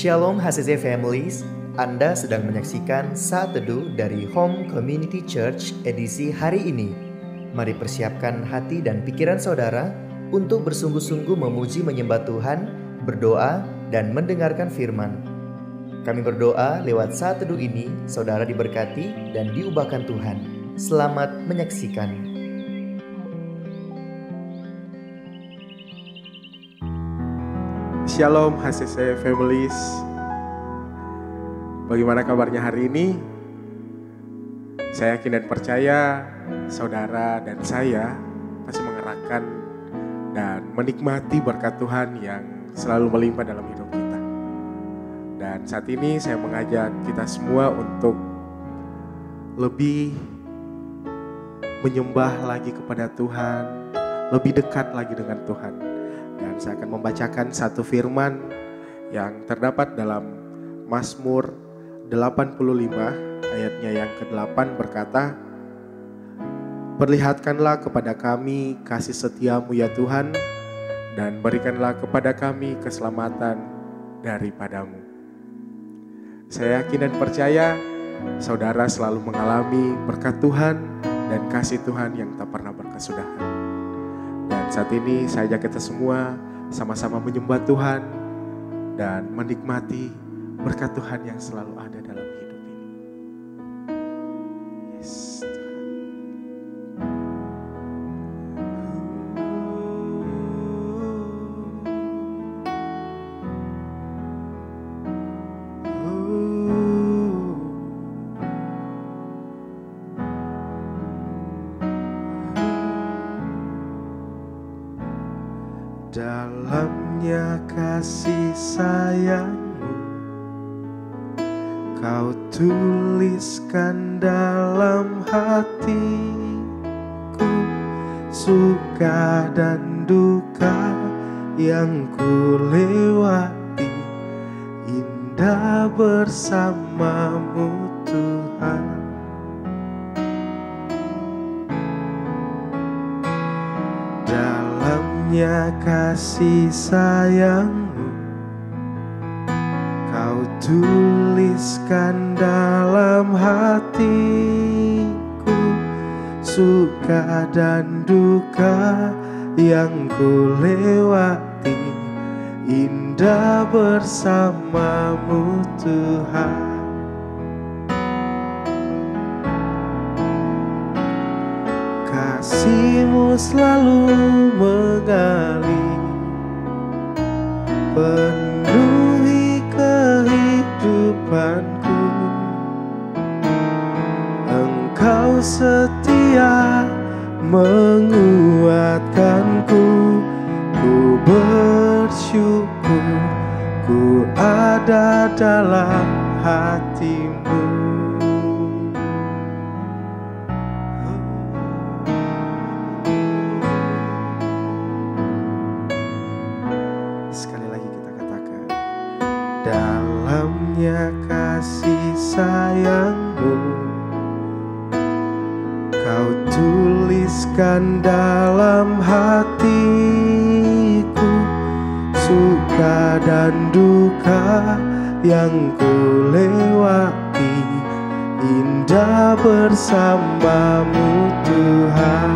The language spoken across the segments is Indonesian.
Shalom HCC Families, Anda sedang menyaksikan Saat Teduh dari Home Community Church edisi hari ini. Mari persiapkan hati dan pikiran saudara untuk bersungguh-sungguh memuji menyembah Tuhan, berdoa, dan mendengarkan firman. Kami berdoa lewat Saat Teduh ini, saudara diberkati dan diubahkan Tuhan. Selamat menyaksikan. Shalom HCC Families. Bagaimana kabarnya hari ini? Saya yakin dan percaya saudara dan saya pasti mengerahkan dan menikmati berkat Tuhan yang selalu melimpah dalam hidup kita. Dan saat ini saya mengajak kita semua untuk lebih menyembah lagi kepada Tuhan, lebih dekat lagi dengan Tuhan. Dan saya akan membacakan satu firman yang terdapat dalam Mazmur 85 ayatnya yang ke-8 berkata, "Perlihatkanlah kepada kami kasih setiamu ya Tuhan, dan berikanlah kepada kami keselamatan daripadamu." Saya yakin dan percaya saudara selalu mengalami berkat Tuhan dan kasih Tuhan yang tak pernah berkesudahan. Dan saat ini saya ajak kita semua sama-sama menyembah Tuhan dan menikmati berkat Tuhan yang selalu ada dalam hidup ini. Yes, dalamnya kasih sayangmu Kau tuliskan dalam hatiku, suka dan duka yang ku lewati, indah bersamamu Tuhan. Dalamnya kasih sayangmu Kau tuliskan dalam hatiku, suka dan duka yang ku lewati, indah bersamamu Tuhan. Kasih-Mu selalu mengalir, penuhi kehidupanku. Engkau setia menguatkanku, ku bersyukur ku ada dalam hati-Mu. Dalamnya kasih sayangmu Kau tuliskan dalam hatiku, suka dan duka yang ku lewati, indah bersamamu Tuhan.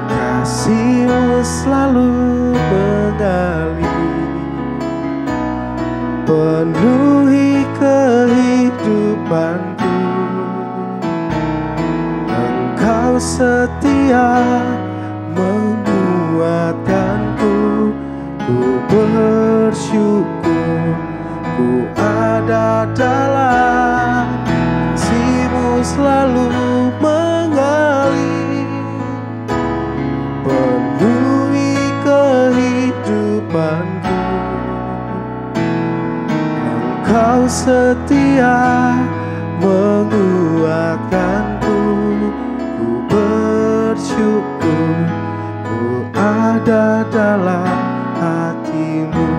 Kasih-Mu selalu mengalir, penuhi kehidupanku. Engkau setia menguatkanku, ku bersyukur ku ada dalam kasih-Mu selalu mengalir, penuhi kehidupanku. Engkau setia menguatkanku, ku bersyukur ku ada dalam hati-Mu.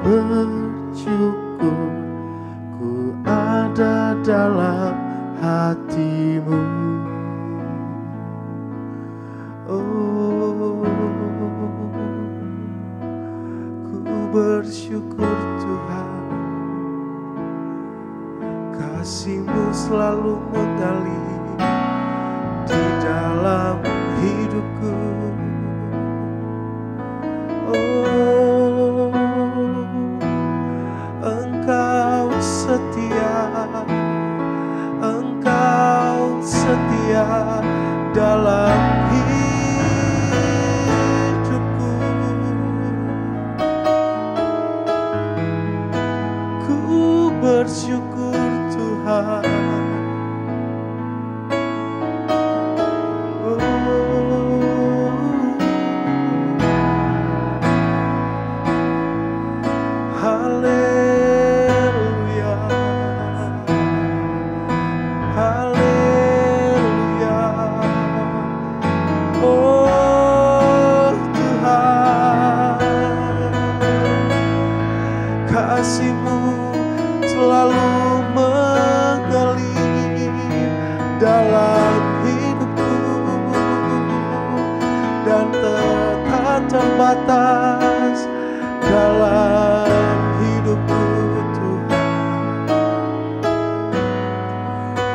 Ku bersyukur ku ada dalam hati-Mu. kasih-Mu selalu mengalir di dalam hidupku. Oh, Engkau setia, Engkau setia dalam hidupku. Ku bersyukur Tuhan. Haleluya, haleluya. Oh Tuhan, kasih-Mu selalu mengalir dalam hidupku dan tak terbatas dalam hidupku Tuhan.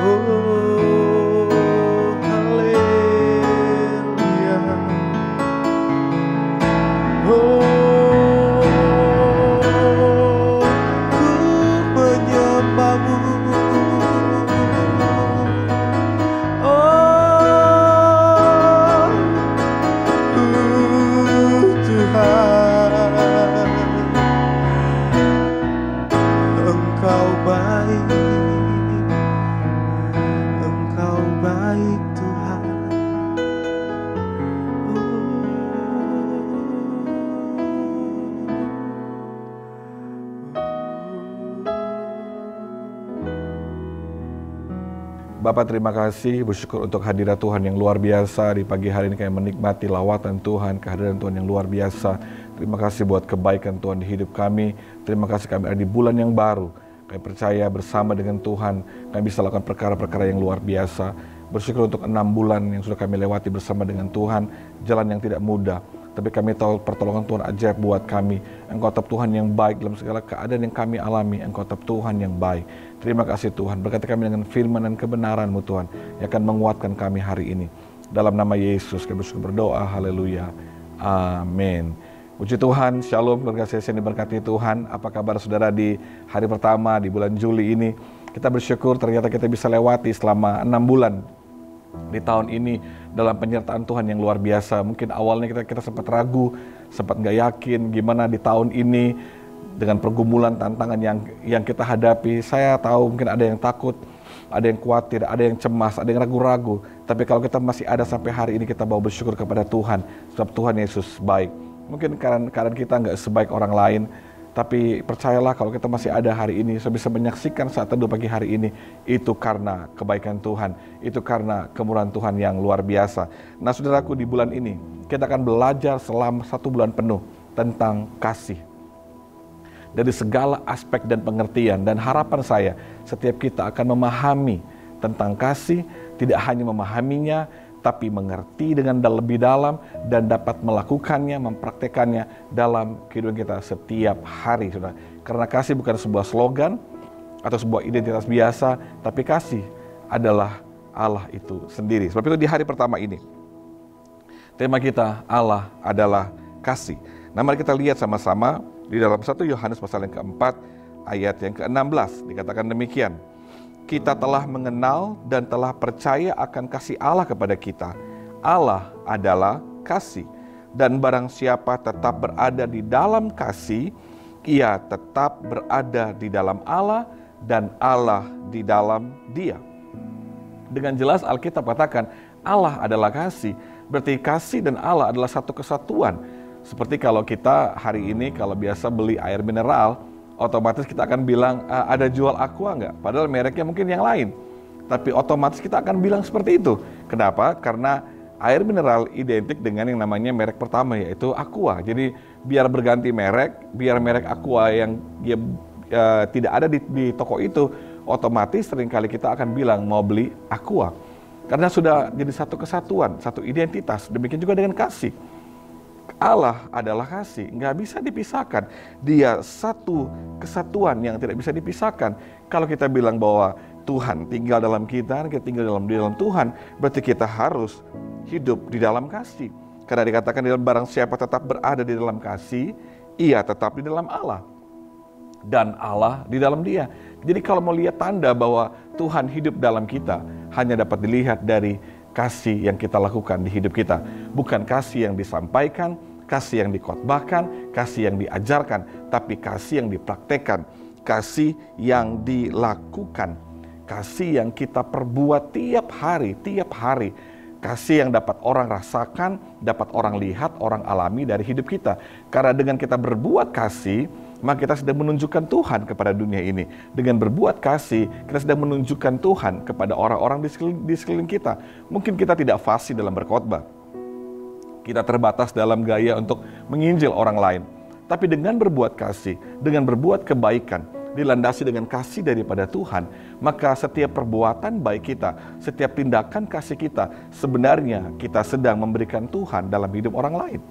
Oh haleluya. Oh, ku menyembah-Mu. Oh Tuhan, Engkau baik, Engkau baik Tuhan. Bapak terima kasih, bersyukur untuk hadirat Tuhan yang luar biasa. Di pagi hari ini kami menikmati lawatan Tuhan, kehadiran Tuhan yang luar biasa. Terima kasih buat kebaikan Tuhan di hidup kami. Terima kasih kami ada di bulan yang baru. Kami percaya bersama dengan Tuhan, kami bisa lakukan perkara-perkara yang luar biasa. Bersyukur untuk 6 bulan yang sudah kami lewati bersama dengan Tuhan, jalan yang tidak mudah. Tapi kami tahu pertolongan Tuhan ajaib buat kami. Engkau tetap Tuhan yang baik dalam segala keadaan yang kami alami. Engkau tetap Tuhan yang baik. Terima kasih Tuhan. Berkati kami dengan firman dan kebenaran-Mu Tuhan, yang akan menguatkan kami hari ini. Dalam nama Yesus kami berdoa. Haleluya. Amin. Puji Tuhan, Shalom keluarga Sesi yang diberkati Tuhan. Apa kabar saudara di hari pertama di bulan Juli ini? Kita bersyukur ternyata kita bisa lewati selama 6 bulan di tahun ini dalam penyertaan Tuhan yang luar biasa. Mungkin awalnya kita sempat ragu, sempat nggak yakin gimana di tahun ini dengan pergumulan tantangan yang kita hadapi. Saya tahu mungkin ada yang takut, ada yang khawatir, ada yang cemas, ada yang ragu-ragu. Tapi kalau kita masih ada sampai hari ini, kita mau bersyukur kepada Tuhan, sebab Tuhan Yesus baik. Mungkin keadaan kita nggak sebaik orang lain, tapi percayalah kalau kita masih ada hari ini, bisa menyaksikan saat teduh pagi hari ini, itu karena kebaikan Tuhan, itu karena kemurahan Tuhan yang luar biasa. Nah saudaraku, di bulan ini kita akan belajar selama 1 bulan penuh tentang kasih. Dari segala aspek dan pengertian, dan harapan saya setiap kita akan memahami tentang kasih, tidak hanya memahaminya, tapi mengerti dengan lebih dalam dan dapat melakukannya, mempraktekannya dalam kehidupan kita setiap hari, saudara. Karena kasih bukan sebuah slogan atau sebuah identitas biasa, tapi kasih adalah Allah itu sendiri. Sebab itu di hari pertama ini, tema kita Allah adalah kasih. Nah mari kita lihat sama-sama di dalam 1 Yohanes pasal yang keempat, ayat yang ke-16, dikatakan demikian. Kita telah mengenal dan telah percaya akan kasih Allah kepada kita. Allah adalah kasih. Dan barang siapa tetap berada di dalam kasih, ia tetap berada di dalam Allah dan Allah di dalam dia. Dengan jelas Alkitab katakan Allah adalah kasih. Berarti kasih dan Allah adalah satu kesatuan. Seperti kalau kita hari ini kalau biasa beli air mineral, otomatis kita akan bilang ada jual Aqua nggak? Padahal mereknya mungkin yang lain. Tapi otomatis kita akan bilang seperti itu. Kenapa? Karena air mineral identik dengan yang namanya merek pertama, yaitu Aqua. Jadi biar berganti merek, biar merek Aqua yang tidak ada di toko itu, otomatis seringkali kita akan bilang mau beli Aqua. Karena sudah jadi satu kesatuan, satu identitas. Demikian juga dengan kasih. Allah adalah kasih, nggak bisa dipisahkan. Dia satu kesatuan yang tidak bisa dipisahkan. Kalau kita bilang bahwa Tuhan tinggal dalam kita, kita tinggal dalam Tuhan, berarti kita harus hidup di dalam kasih. Karena dikatakan di dalam barang siapa tetap berada di dalam kasih, ia tetap di dalam Allah. Dan Allah di dalam dia. Jadi kalau mau lihat tanda bahwa Tuhan hidup dalam kita, hanya dapat dilihat dari kasih yang kita lakukan di hidup kita. Bukan kasih yang disampaikan, kasih yang dikhotbahkan, kasih yang diajarkan, tapi kasih yang dipraktekkan, kasih yang dilakukan, kasih yang kita perbuat tiap hari, kasih yang dapat orang rasakan, dapat orang lihat, orang alami dari hidup kita. Karena dengan kita berbuat kasih, maka kita sedang menunjukkan Tuhan kepada dunia ini. Dengan berbuat kasih, kita sedang menunjukkan Tuhan kepada orang-orang di sekeliling kita. Mungkin kita tidak fasih dalam berkhotbah, kita terbatas dalam gaya untuk menginjil orang lain. Tapi dengan berbuat kasih, dengan berbuat kebaikan, dilandasi dengan kasih daripada Tuhan, maka setiap perbuatan baik kita, setiap tindakan kasih kita, sebenarnya kita sedang memberikan Tuhan dalam hidup orang lain.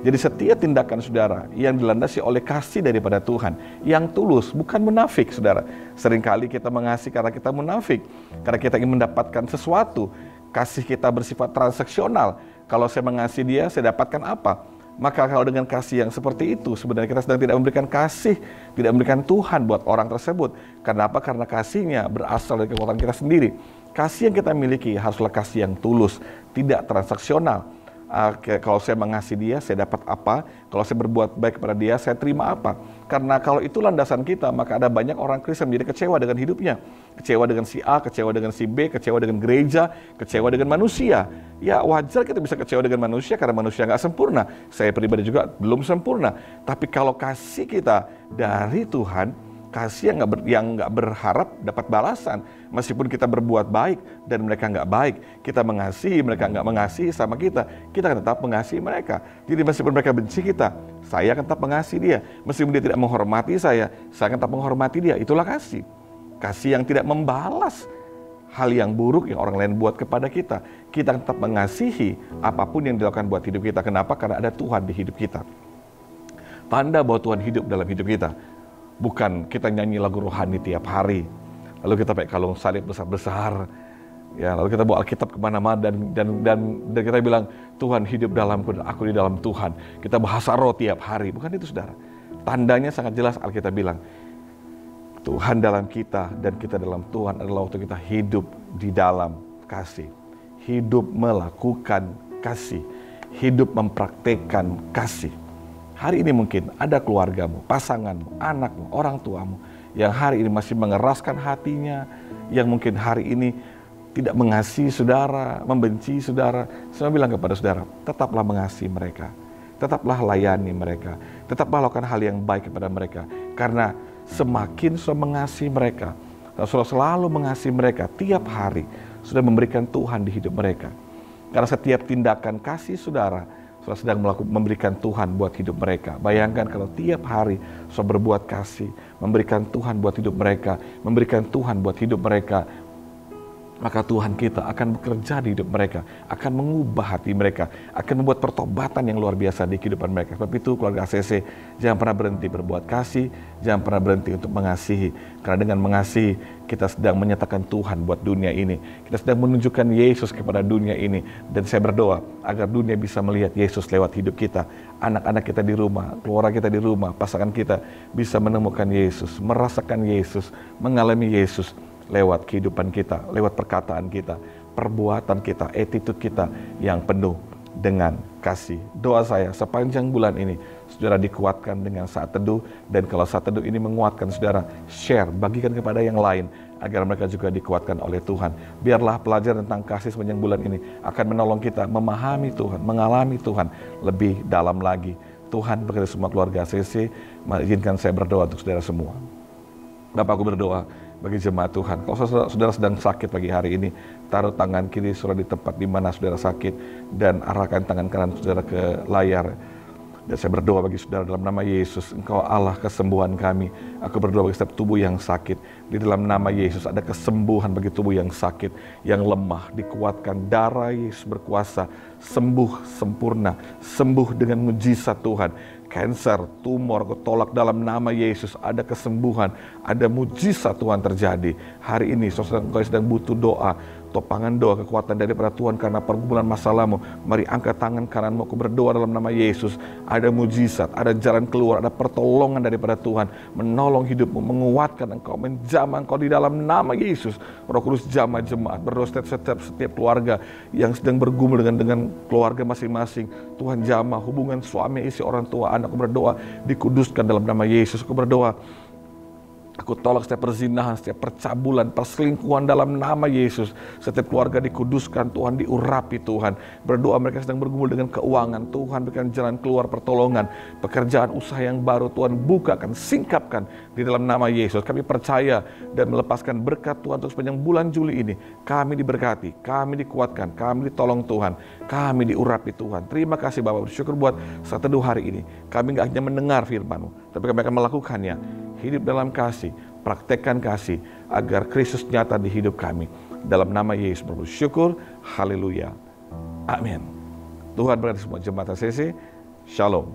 Jadi setiap tindakan saudara yang dilandasi oleh kasih daripada Tuhan, yang tulus, bukan munafik saudara. Seringkali kita mengasihi karena kita munafik, karena kita ingin mendapatkan sesuatu. Kasih kita bersifat transaksional. Kalau saya mengasihi dia, saya dapatkan apa? Maka kalau dengan kasih yang seperti itu, sebenarnya kita sedang tidak memberikan kasih, tidak memberikan Tuhan buat orang tersebut. Karena apa? Karena kasihnya berasal dari kekuatan kita sendiri. Kasih yang kita miliki haruslah kasih yang tulus, tidak transaksional. Kalau saya mengasihi dia, saya dapat apa? Kalau saya berbuat baik kepada dia, saya terima apa? Karena kalau itu landasan kita, maka ada banyak orang Kristen menjadi kecewa dengan hidupnya. Kecewa dengan si A, kecewa dengan si B, kecewa dengan gereja, kecewa dengan manusia. Ya wajar kita bisa kecewa dengan manusia karena manusia nggak sempurna. Saya pribadi juga belum sempurna. Tapi kalau kasih kita dari Tuhan, kasih yang nggak berharap dapat balasan. Meskipun kita berbuat baik dan mereka nggak baik, kita mengasihi, mereka nggak mengasihi sama kita akan tetap mengasihi mereka. Jadi meskipun mereka benci kita, saya akan tetap mengasihi dia. Meskipun dia tidak menghormati saya akan tetap menghormati dia. Itulah kasih. Kasih yang tidak membalas hal yang buruk yang orang lain buat kepada kita. Kita akan tetap mengasihi apapun yang dilakukan buat hidup kita. Kenapa? Karena ada Tuhan di hidup kita. Tanda bahwa Tuhan hidup dalam hidup kita. Bukan kita nyanyi lagu rohani tiap hari, lalu kita pakai kalung salib besar-besar, ya, lalu kita bawa Alkitab kemana-mana dan kita bilang Tuhan hidup dalamku dan aku di dalam Tuhan. Kita bahasa roh tiap hari, bukan itu saudara. Tandanya sangat jelas Alkitab bilang Tuhan dalam kita dan kita dalam Tuhan adalah waktu kita hidup di dalam kasih, hidup melakukan kasih, hidup mempraktekkan kasih. Hari ini mungkin ada keluargamu, pasanganmu, anakmu, orang tuamu yang hari ini masih mengeraskan hatinya, yang mungkin hari ini tidak mengasihi saudara, membenci saudara. Saya bilang kepada saudara, tetaplah mengasihi mereka, tetaplah layani mereka, tetaplah lakukan hal yang baik kepada mereka. Karena semakin saudara mengasihi mereka, saudara selalu mengasihi mereka tiap hari, sudah memberikan Tuhan di hidup mereka. Karena setiap tindakan kasih saudara sedang memberikan Tuhan buat hidup mereka. Bayangkan kalau tiap hari saudara berbuat kasih, memberikan Tuhan buat hidup mereka, memberikan Tuhan buat hidup mereka, maka Tuhan kita akan bekerja di hidup mereka, akan mengubah hati mereka, akan membuat pertobatan yang luar biasa di kehidupan mereka. Sebab itu keluarga ACC jangan pernah berhenti berbuat kasih, jangan pernah berhenti untuk mengasihi. Karena dengan mengasihi kita sedang menyatakan Tuhan buat dunia ini. Kita sedang menunjukkan Yesus kepada dunia ini. Dan saya berdoa agar dunia bisa melihat Yesus lewat hidup kita. Anak-anak kita di rumah, keluarga kita di rumah, pasangan kita bisa menemukan Yesus, merasakan Yesus, mengalami Yesus lewat kehidupan kita, lewat perkataan kita, perbuatan kita, attitude kita yang penuh dengan kasih. Doa saya sepanjang bulan ini, saudara dikuatkan dengan saat teduh, dan kalau saat teduh ini menguatkan saudara, share, bagikan kepada yang lain, agar mereka juga dikuatkan oleh Tuhan. Biarlah pelajaran tentang kasih sepanjang bulan ini akan menolong kita memahami Tuhan, mengalami Tuhan lebih dalam lagi. Tuhan berkati semua keluarga ACC, izinkan saya berdoa untuk saudara semua. Bapak, aku berdoa bagi jemaat Tuhan. Kalau saudara sedang sakit pagi hari ini, taruh tangan kiri saudara di tempat di mana saudara sakit dan arahkan tangan kanan saudara ke layar. Dan saya berdoa bagi saudara dalam nama Yesus, Engkau Allah kesembuhan kami. Aku berdoa bagi setiap tubuh yang sakit. Di dalam nama Yesus ada kesembuhan bagi tubuh yang sakit, yang lemah, dikuatkan. Darah Yesus berkuasa, sembuh sempurna, sembuh dengan mujizat Tuhan. Cancer, tumor, aku tolak dalam nama Yesus. Ada kesembuhan, ada mujizat Tuhan terjadi. Hari ini saudara engkau sedang butuh doa, topangan doa, kekuatan daripada Tuhan karena pergumulan masalahmu. Mari angkat tangan kananmu, aku berdoa dalam nama Yesus. Ada mujizat, ada jalan keluar, ada pertolongan daripada Tuhan. Menolong hidupmu, menguatkan engkau, menjamah engkau di dalam nama Yesus. Roh Kudus jamah jemaat, berdoa setiap keluarga yang sedang bergumul dengan keluarga masing-masing. Tuhan jamah hubungan suami, istri, orang tua, anak. Aku berdoa dikuduskan dalam nama Yesus. Aku berdoa, aku tolak setiap perzinahan, setiap percabulan, perselingkuhan dalam nama Yesus. Setiap keluarga dikuduskan, Tuhan diurapi Tuhan. Berdoa mereka sedang bergumul dengan keuangan, Tuhan berikan jalan keluar pertolongan. Pekerjaan usaha yang baru Tuhan bukakan, singkapkan di dalam nama Yesus. Kami percaya dan melepaskan berkat Tuhan untuk sepanjang bulan Juli ini. Kami diberkati, kami dikuatkan, kami ditolong Tuhan, kami diurapi Tuhan. Terima kasih Bapak, bersyukur buat saat teduh hari ini. Kami gak hanya mendengar firman-Mu, tapi kami akan melakukannya. Hidup dalam kasih, praktekkan kasih, agar Kristus nyata di hidup kami. Dalam nama Yesus bersyukur, haleluya, amin. Tuhan berkati semua jemaat ACC, shalom.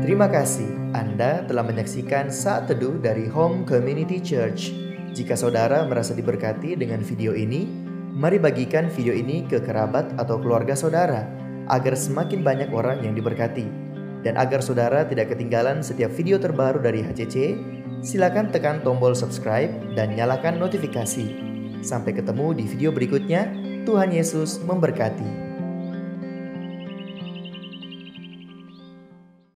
Terima kasih Anda telah menyaksikan Saat Teduh dari Home Community Church. Jika saudara merasa diberkati dengan video ini, mari bagikan video ini ke kerabat atau keluarga saudara, agar semakin banyak orang yang diberkati. Dan agar saudara tidak ketinggalan setiap video terbaru dari HCC, silakan tekan tombol subscribe dan nyalakan notifikasi. Sampai ketemu di video berikutnya. Tuhan Yesus memberkati.